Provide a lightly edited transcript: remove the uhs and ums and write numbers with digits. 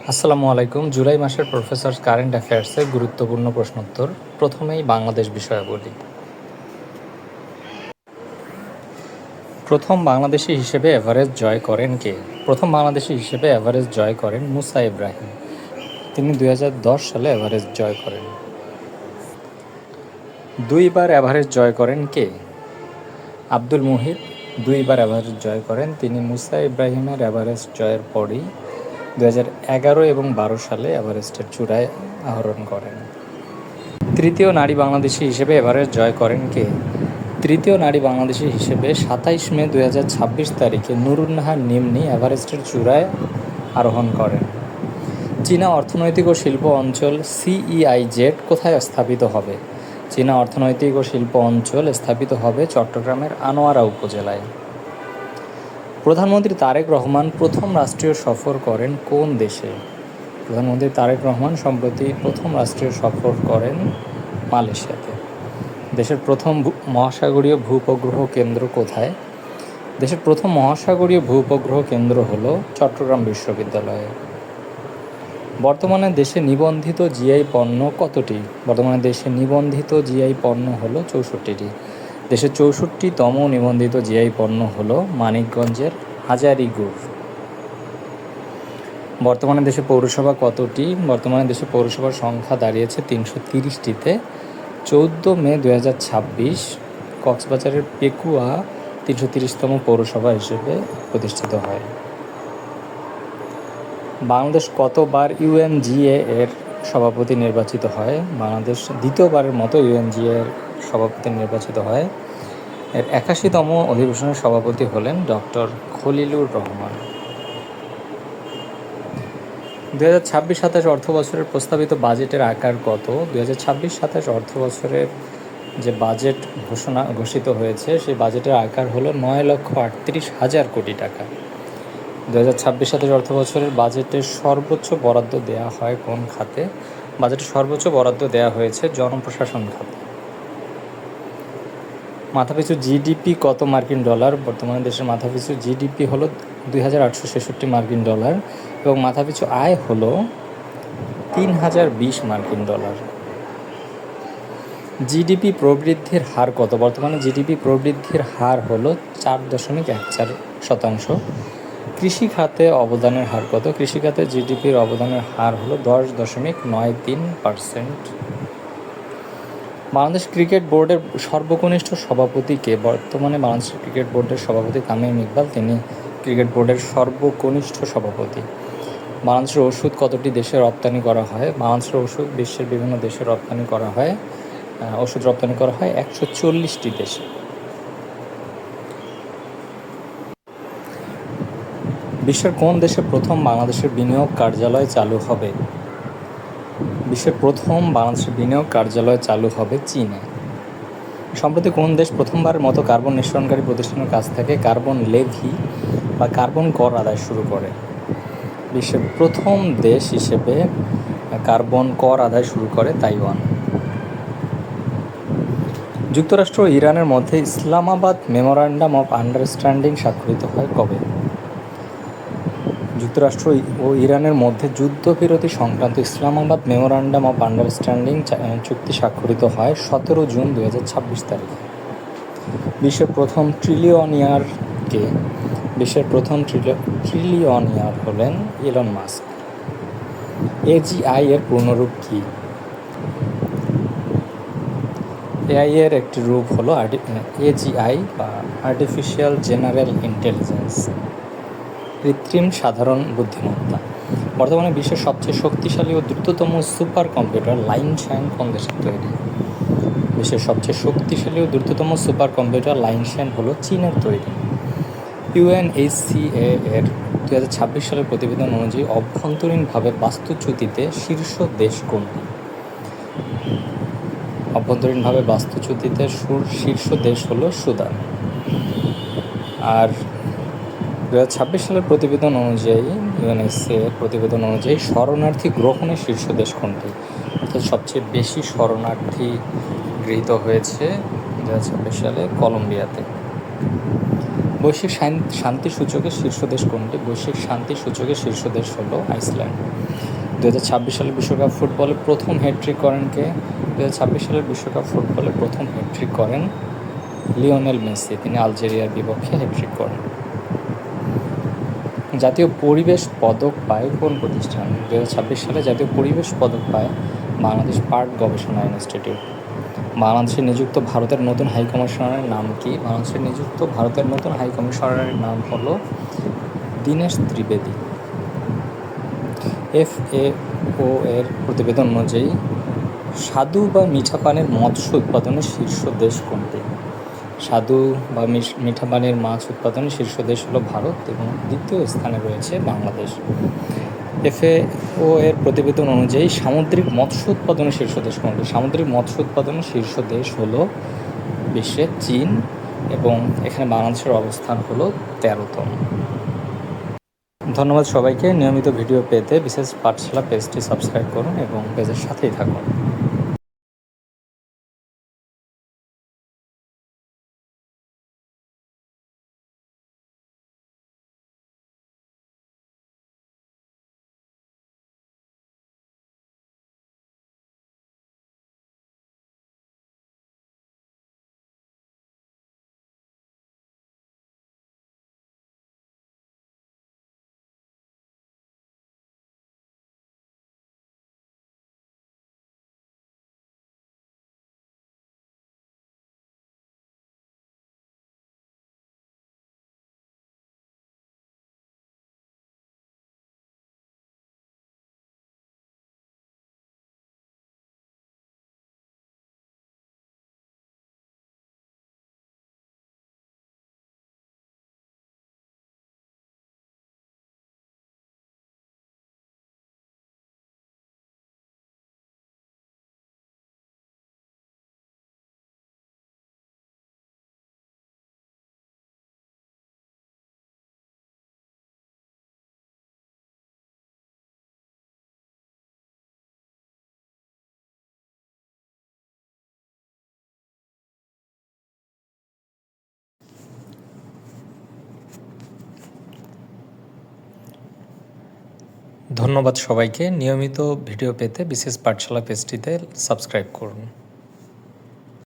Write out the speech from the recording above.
আসসালামু আলাইকুম। জুলাই মাসের প্রফেসর কারেন্ট অ্যাফেয়ার্সের গুরুত্বপূর্ণ প্রশ্নোত্তর। প্রথমেই বাংলাদেশ বিষয়াবলী। প্রথম বাংলাদেশি হিসেবে এভারেস্ট জয় করেন কে? প্রথম বাংলাদেশি হিসেবে এভারেস্ট জয় করেন মুসা ইব্রাহিম। তিনি 2010 সালে এভারেস্ট জয় করেন। দুইবার এভারেস্ট জয় করেন কে? আব্দুল মুহিত দুইবার এভারেস্ট জয় করেন। তিনি মুসা ইব্রাহিমের এভারেস্ট জয়ের পরই 2011 এবং 12 সালে এভারেস্টের চূড়ায় আরোহণ করেন। তৃতীয় নারী বাংলাদেশি হিসেবে এভারেস্ট জয় করেন কে? তৃতীয় নারী বাংলাদেশি হিসেবে 27 মে 2026 তারিখে নুরুন্নাহার নিম্নি এভারেস্টের চূড়ায় আরোহণ করেন। চীনা অর্থনৈতিক ও শিল্প অঞ্চল CEIZ কোথায় স্থাপিত হবে? চীনা অর্থনৈতিক ও শিল্প অঞ্চল স্থাপিত হবে চট্টগ্রামের আনোয়ারা উপজেলায়। প্রধানমন্ত্রী তারেক রহমান প্রথম রাষ্ট্রীয় সফর করেন কোন দেশে? প্রধানমন্ত্রী তারেক রহমান সম্প্রতি প্রথম রাষ্ট্রীয় সফর করেন মালয়েশিয়াতে। দেশের প্রথম মহাসাগরীয় ভূ-উপগ্রহ কেন্দ্র কোথায়? দেশের প্রথম মহাসাগরীয় ভূ-উপগ্রহ কেন্দ্র হল চট্টগ্রাম বিশ্ববিদ্যালয়ে। বর্তমানে দেশে নিবন্ধিত জিআই পণ্য কতটি? বর্তমানে দেশে নিবন্ধিত জিআই পণ্য হল 64টি। দেশের 64তম নিবন্ধিত জিআই পণ্য হল মানিকগঞ্জের হাজারী গুড়। বর্তমানে দেশে পৌরসভা কতটি? বর্তমানে দেশে পৌরসভার সংখ্যা দাঁড়িয়েছে 330টিতে। 14 মে 2026 কক্সবাজারের পেকুয়া 330তম পৌরসভা হিসেবে প্রতিষ্ঠিত হয়। বাংলাদেশ কতবার UNGA এর সভাপতি নির্বাচিত হয়? বাংলাদেশ দ্বিতীয়বারের মতো UNGA এর সভাপতি নির্বাচিত হয়। এর 81তম অধিবেশনের সভাপতি হলেন ডক্টর খলিলুর রহমান। 2026-27 অর্থ বছরের প্রস্তাবিত বাজেটের আকার কত? 2026-27 অর্থ বছরের যে বাজেট ঘোষিত হয়েছে সেই বাজেটের আকার হলো 9,38,000 কোটি টাকা। 2026-27 অর্থ বছরের বাজেটের সর্বোচ্চ বরাদ্দ দেওয়া হয় কোন খাতে? বাজেটের সর্বোচ্চ বরাদ্দ দেওয়া হয়েছে জনপ্রশাসন খাতে। মাথাপিছু জিডিপি কত মার্কিন ডলার? বর্তমানে দেশের মাথাপিছু জিডিপি হলো 2,866 মার্কিন ডলার এবং মাথাপিছু আয় হলো 3,020 মার্কিন ডলার। জিডিপি প্রবৃদ্ধির হার কত? বর্তমানে জিডিপি প্রবৃদ্ধির হার হলো 4.14%। কৃষি খাতে অবদানের হার কত? কৃষি খাতে জিডিপির অবদানের হার হলো 10.93%। বাংলাদেশ ক্রিকেট বোর্ডের সর্বকনিষ্ঠ সভাপতি কে? বর্তমানে বাংলাদেশ ক্রিকেট বোর্ডের সভাপতি তামিম ইকবাল, তিনি ক্রিকেট বোর্ডের সর্বকনিষ্ঠ সভাপতি। বাংলাদেশের ওষুধ কতটি দেশে রপ্তানি করা হয়? বাংলাদেশের ওষুধ বিশ্বের বিভিন্ন দেশে রপ্তানি করা হয়। ওষুধ রপ্তানি করা হয় 140টি দেশে। বিশ্বের কোন দেশে প্রথম বাংলাদেশের বিনিয়োগ কার্যালয় চালু হবে? বিশ্বের প্রথম বাংলাদেশের বিনিয়োগ কার্যালয় চালু হবে চীনে। সম্প্রতি কোন দেশ প্রথমবারের মতো কার্বন নিঃসরণকারী প্রতিষ্ঠানের কাছ থেকে কার্বন লেভি বা কার্বন কর আদায় শুরু করে? বিশ্বের প্রথম দেশ হিসেবে কার্বন কর আদায় শুরু করে তাইওয়ান। যুক্তরাষ্ট্র ও ইরানের মধ্যে ইসলামাবাদ মেমোরান্ডাম অফ আন্ডারস্ট্যান্ডিং স্বাক্ষরিত হয় কবে? যুক্তরাষ্ট্র ও ইরানের মধ্যে যুদ্ধবিরতি সংক্রান্ত ইসলামাবাদ মেমোরান্ডাম অফ আন্ডারস্ট্যান্ডিং চুক্তি স্বাক্ষরিত হয় 17 জুন 2026 তারিখে। বিশ্বের প্রথম ট্রিলিয়নিয়ার কে? বিশ্বের প্রথম ট্রিলিয়নিয়ার হলেন ইলন মাস্ক। AGI এর পূর্ণরূপ কি? AI এর একটি রূপ হলো AGI বা আর্টিফিশিয়াল জেনারেল ইন্টেলিজেন্স, কৃত্রিম সাধারণ বুদ্ধিমত্তা। বর্তমানে বিশ্বের সবচেয়ে শক্তিশালী ও দ্রুততম সুপার কম্পিউটার লাইনশাইন কোন দেশের তৈরি? বিশ্বের সবচেয়ে শক্তিশালী ও দ্রুততম সুপার কম্পিউটার লাইনশাইন হলো চীনের তৈরি। UNHCA এর 2026 সালের প্রতিবেদন অনুযায়ী অভ্যন্তরীণভাবে বাস্তুচ্যুতিতে শীর্ষ দেশ কোনটি? অভ্যন্তরীণভাবে বাস্তুচ্যুতিতে শীর্ষ দেশ হলো সুদান। আর 2026 সালের প্রতিবেদন অনুযায়ী UNHCA এর প্রতিবেদন অনুযায়ী শরণার্থী গ্রহণের শীর্ষ দেশ কোনটি? অর্থাৎ সবচেয়ে বেশি শরণার্থী গৃহীত হয়েছে 2026 সালে কলম্বিয়াতে। বৈশ্বিক শান্তি সূচকের শীর্ষ দেশ কোনটি? বৈশ্বিক শান্তি সূচকের শীর্ষ দেশ হলো আইসল্যান্ড। 2026 সালের বিশ্বকাপ ফুটবলে প্রথম হ্যাটট্রিক করেন কে? 2026 সালের বিশ্বকাপ ফুটবলে প্রথম হ্যাটট্রিক করেন লিওনেল মেসি। তিনি আলজেরিয়ার বিপক্ষে হ্যাটট্রিক করেন। জাতীয় পরিবেশ পদক পায় কোন প্রতিষ্ঠান? 2026 সালে জাতীয় পরিবেশ পদক পায় বাংলাদেশ পার্ক গবেষণা ইনস্টিটিউট। বাংলাদেশে নিযুক্ত ভারতের নতুন হাইকমিশনারের নাম কি? বাংলাদেশে নিযুক্ত ভারতের নতুন হাইকমিশনারের নাম হলো দীনেশ ত্রিবেদী। FAO এর প্রতিবেদন অনুযায়ী স্বাদু বা মিঠা পানির মৎস্য উৎপাদনের শীর্ষ দেশ কোনটি? স্বাদু বা মিঠা পানির মাছ উৎপাদনের শীর্ষ দেশ হলো ভারত এবং দ্বিতীয় স্থানে রয়েছে বাংলাদেশ। FAO এর প্রতিবেদন অনুযায়ী সামুদ্রিক মৎস্য উৎপাদনের শীর্ষ দেশ কোনটি? সামুদ্রিক মৎস্য উৎপাদনের শীর্ষ দেশ হলো বিশ্বের চীন এবং এখানে বাংলাদেশের অবস্থান হলো 13তম। ধন্যবাদ সবাইকে। নিয়মিত ভিডিও পেতে বিশেষ পাঠশালা পেজটি সাবস্ক্রাইব করুন এবং পেজের সাথেই থাকুন। ধন্যবাদ সবাইকে। নিয়মিত ভিডিও পেতে বিশেষ পাঠশালা পেজটিতে সাবস্ক্রাইব করুন।